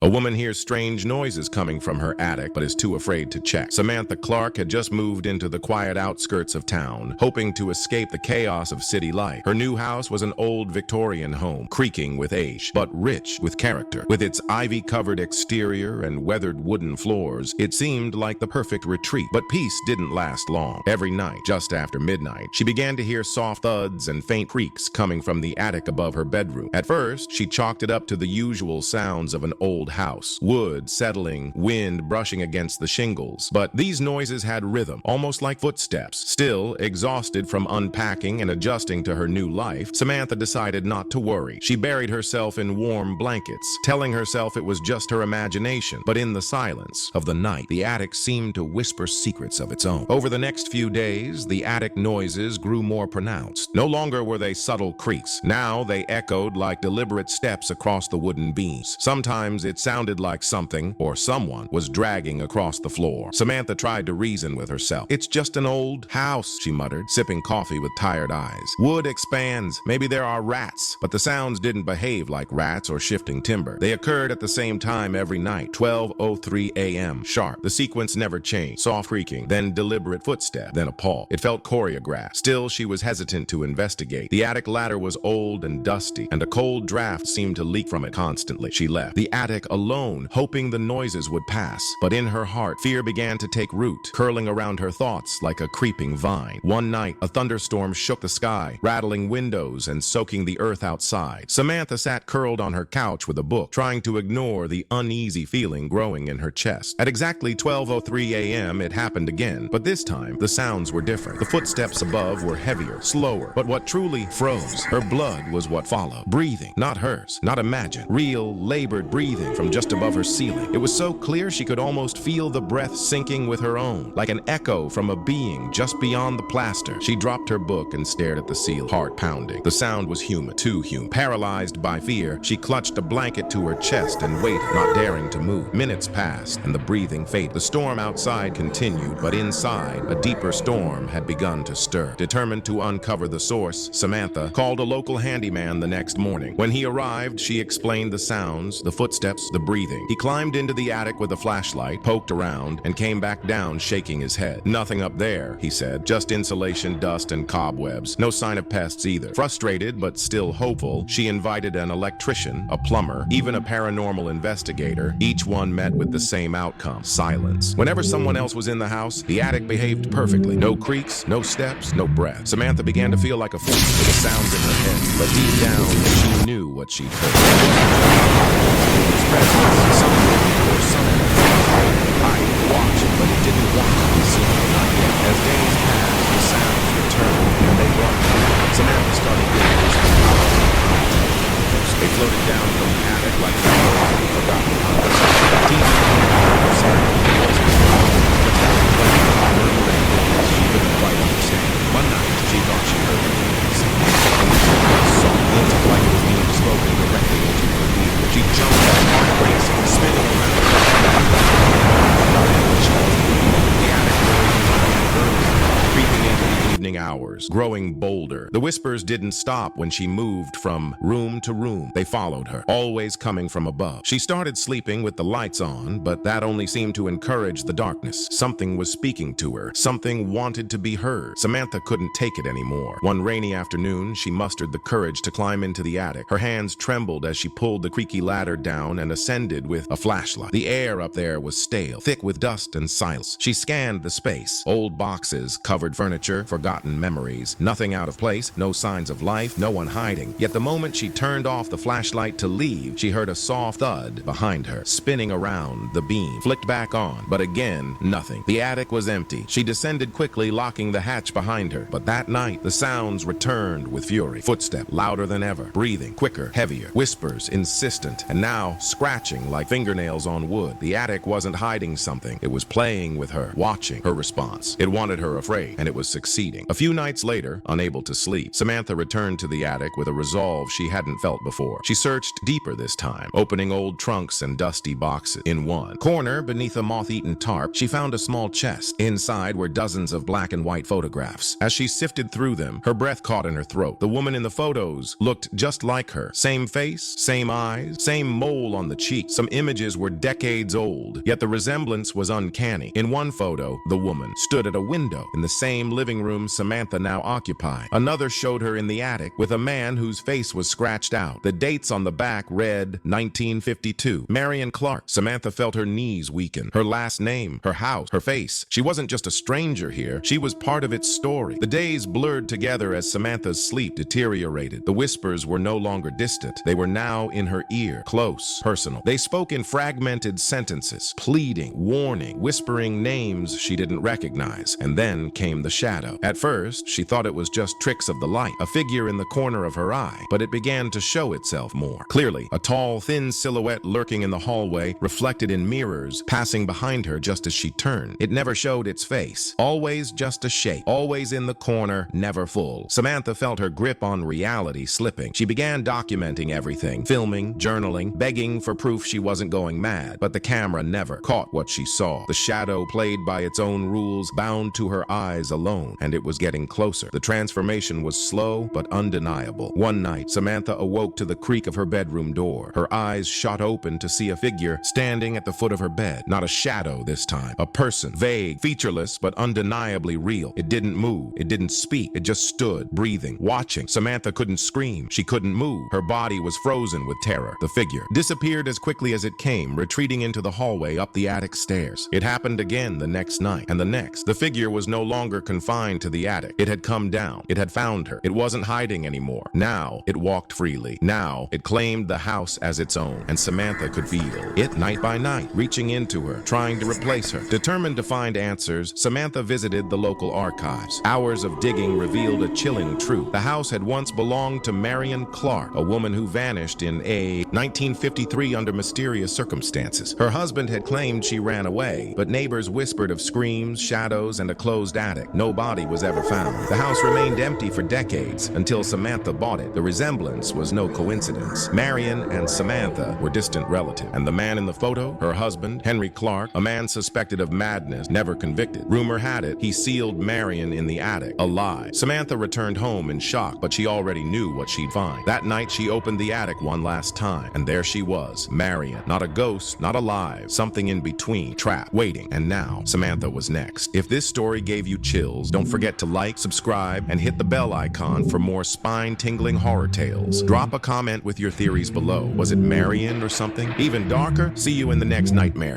A woman hears strange noises coming from her attic but is too afraid to check. Samantha Clark had just moved into the quiet outskirts of town, hoping to escape the chaos of city life. Her new house was an old Victorian home, creaking with age, but rich with character. With its ivy-covered exterior and weathered wooden floors, it seemed like the perfect retreat. But peace didn't last long. Every night, just after midnight, she began to hear soft thuds and faint creaks coming from the attic above her bedroom. At first, she chalked it up to the usual sounds of an old house, wood settling, wind brushing against the shingles. But these noises had rhythm, almost like footsteps. Still, exhausted from unpacking and adjusting to her new life, Samantha decided not to worry. She buried herself in warm blankets, telling herself it was just her imagination. But in the silence of the night, the attic seemed to whisper secrets of its own. Over the next few days, the attic noises grew more pronounced. No longer were they subtle creaks. Now they echoed like deliberate steps across the wooden beams. Sometimes it sounded like something or someone was dragging across the floor. Samantha tried to reason with herself. "It's just an old house," she muttered, sipping coffee with tired eyes. "Wood expands. Maybe there are rats." But the sounds didn't behave like rats or shifting timber. They occurred at the same time every night, 12:03 a.m. sharp. The sequence never changed. Soft creaking, then deliberate footstep, then a paw. It felt choreographed. Still, she was hesitant to investigate. The attic ladder was old and dusty, and a cold draft seemed to leak from it constantly. She left the attic alone, hoping the noises would pass. But in her heart, fear began to take root, curling around her thoughts like a creeping vine. One night, a thunderstorm shook the sky, rattling windows and soaking the earth outside. Samantha sat curled on her couch with a book, trying to ignore the uneasy feeling growing in her chest. At exactly 12:03 a.m., it happened again, but this time, the sounds were different. The footsteps above were heavier, slower, but what truly froze her blood was what followed. Breathing, not hers, not imagined. Real, labored breathing from just above her ceiling. It was so clear she could almost feel the breath sinking with her own, like an echo from a being just beyond the plaster. She dropped her book and stared at the ceiling, heart pounding. The sound was human, too human. Paralyzed by fear, she clutched a blanket to her chest and waited, not daring to move. Minutes passed, and the breathing faded. The storm outside continued, but inside, a deeper storm had begun to stir. Determined to uncover the source, Samantha called a local handyman the next morning. When he arrived, she explained the sounds, the footsteps, the breathing. He climbed into the attic with a flashlight, poked around, and came back down shaking his head. "Nothing up there," he said. "Just insulation, dust, and cobwebs. No sign of pests either." Frustrated, but still hopeful, she invited an electrician, a plumber, even a paranormal investigator. Each one met with the same outcome: silence. Whenever someone else was in the house, the attic behaved perfectly. No creaks, no steps, no breath. Samantha began to feel like a fool with the sounds in her head, but deep down, she knew what she'd heard. His presence, something or someone, hiding, watching, but it didn't want to be seen. Not yet. As days passed, the sounds returned, and they brought comfort. Samantha started getting these powers. They floated down from the attic like a forgotten conversation. Teeth she couldn't quite understand. One night, she thought she heard her voice. Soft, like it was being spoken directly into her ear. She jumped up, heart racing, spinning around. The attic creeping into the evening hours, growing bolder. The whispers didn't stop when she moved from room to room. They followed her, always coming from above. She started sleeping with the lights on, but that only seemed to encourage the darkness. Something was speaking to her. Something wanted to be heard. Samantha couldn't take it anymore. One rainy afternoon, she mustered the courage to climb into the attic. Her hands trembled as she pulled the creaky ladder down and ascended with a flashlight. The air up there was stale, thick with dust and silence. She scanned the space. Old boxes, covered furniture, forgotten memories. Nothing out of place, no signs of life, no one hiding. Yet the moment she turned off the flashlight to leave, she heard a soft thud behind her, spinning around. The beam flicked back on, but again, nothing. The attic was empty. She descended quickly, locking the hatch behind her. But that night, the sounds returned with fury. Footsteps, louder than ever. Breathing, quicker, heavier. Whispers, insistent. And now, scratching like fingernails on wood. The attic wasn't hiding something. It was playing with her, watching her response. It wanted her afraid, and it was succeeding. A few nights later, later, unable to sleep, Samantha returned to the attic with a resolve she hadn't felt before. She searched deeper this time, opening old trunks and dusty boxes. In one corner, beneath a moth-eaten tarp, she found a small chest. Inside were dozens of black and white photographs. As she sifted through them, her breath caught in her throat. The woman in the photos looked just like her. Same face, same eyes, same mole on the cheek. Some images were decades old, yet the resemblance was uncanny. In one photo, the woman stood at a window in the same living room Samantha now occupied. Another showed her in the attic with a man whose face was scratched out. The dates on the back read 1952. Marion Clark. Samantha felt her knees weaken. Her last name, her house, her face. She wasn't just a stranger here. She was part of its story. The days blurred together as Samantha's sleep deteriorated. The whispers were no longer distant. They were now in her ear, close, personal. They spoke in fragmented sentences, pleading, warning, whispering names she didn't recognize. And then came the shadow. At first, she thought it was just tricks of the light, a figure in the corner of her eye, but it began to show itself more clearly. A tall, thin silhouette lurking in the hallway, reflected in mirrors, passing behind her just as she turned. It never showed its face. Always just a shape, always in the corner, never full. Samantha felt her grip on reality slipping. She began documenting everything, filming, journaling, begging for proof she wasn't going mad, but the camera never caught what she saw. The shadow played by its own rules, bound to her eyes alone, and it was getting closer. The transformation was slow but undeniable. One night, Samantha awoke to the creak of her bedroom door. Her eyes shot open to see a figure standing at the foot of her bed. Not a shadow this time. A person, vague, featureless, but undeniably real. It didn't move. It didn't speak. It just stood, breathing, watching. Samantha couldn't scream. She couldn't move. Her body was frozen with terror. The figure disappeared as quickly as it came, retreating into the hallway up the attic stairs. It happened again the next night, and the next. The figure was no longer confined to the attic. It had come down. It had found her. It wasn't hiding anymore. Now it walked freely. Now it claimed the house as its own, and Samantha could feel it night by night, reaching into her, trying to replace her. Determined to find answers, Samantha visited the local archives. Hours of digging revealed a chilling truth. The house had once belonged to Marion Clark, a woman who vanished in 1953 under mysterious circumstances. Her husband had claimed she ran away, but neighbors whispered of screams, shadows, and a closed attic. No body was ever found. The house remained empty for decades until Samantha bought it. The resemblance was no coincidence. Marion and Samantha were distant relatives, and the man in the photo, her husband, Henry Clark, a man suspected of madness, never convicted. Rumor had it he sealed Marion in the attic, alive. Samantha returned home in shock, but she already knew what she'd find. That night, she opened the attic one last time, and there she was, Marion. Not a ghost, not alive, something in between, trapped, waiting, and now Samantha was next. If this story gave you chills, don't forget to like, subscribe, and hit the bell icon for more spine-tingling horror tales. Drop a comment with your theories below. Was it Marion or something? Even darker? See you in the next nightmare.